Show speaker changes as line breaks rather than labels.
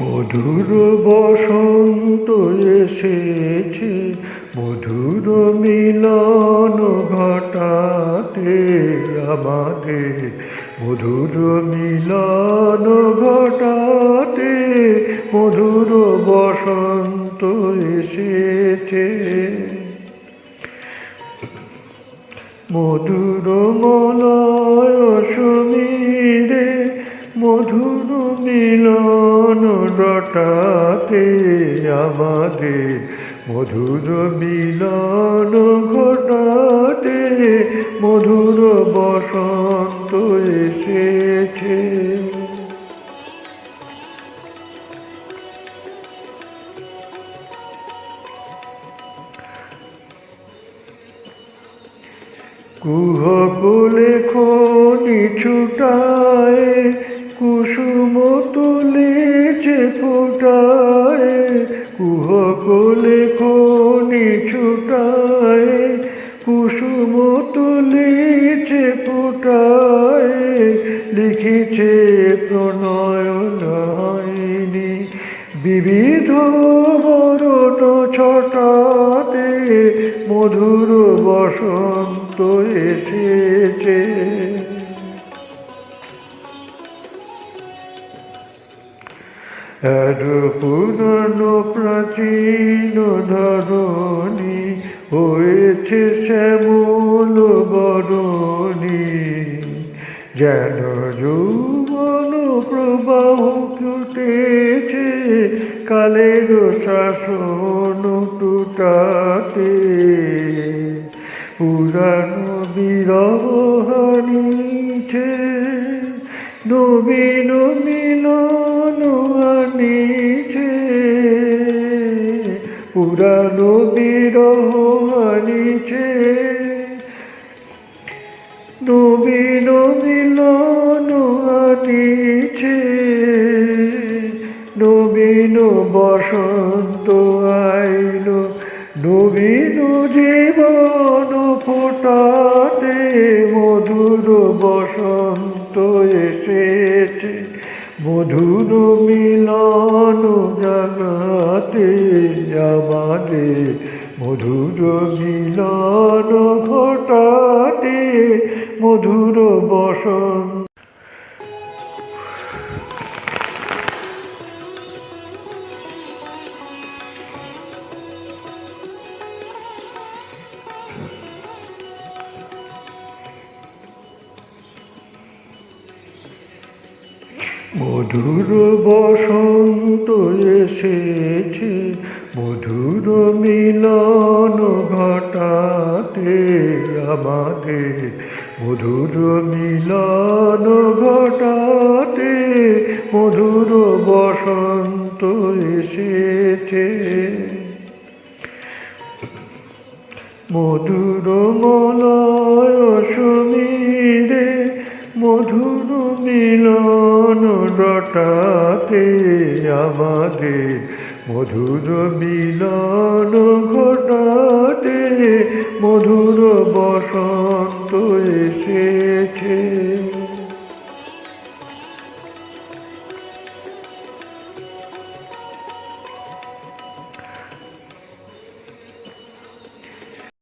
মধুর বসন্ত এসেছে, মধুর মিলন ঘটাতে আমাদের, মধুর মিলন ঘটাতে মধুর বসন্ত এসেছে। মধুর মলয় সমীরে মধুর মিলন ঘটাতে আমাদের, মধুর মিলন ঘটাতে মধুর বসন্ত এসেছে। কুহকুলে খনি ছুটায় কুসুম তুলেছে ফুটায়, কুহকুলে খনি ছুটায় কুসুম তুলেছে ফুটায়, লিখিছে প্রণয় নাহিনী বিবিধ বরণ ছটাতে মধুর বসন্ত এসেছে। আর পুরানো প্রাচীন ধরণী হয়েছে শ্যামল বরণী, যেন যৌবন প্রবাহ ছুটেছে কালের শাসন টুটাতে। পুরানো বিরহ হানিছে নবীন মিলন আনিছে, পুরানো বিরহ হানিছে নবীন মিলন আনিছে। নবীন বসন্ত আইল নবীন জীবন ফোটাতে মধুর বসন্ত এসেছে, মধুর মিলন জাগাতে আমাদের, মধুর মিলন ঘটাতে মধুর বসন্ত। মধুর বসন্ত এসেছে, মধুর মিলন ঘটাতে আমাদের, মধুর মিলন ঘটাতে মধুর বসন্ত এসেছে। মধুর মলয় সমীরে মধুর মিলন ঘটাতে আমাদের, মধুর মিলন ঘটাতে মধুর বসন্ত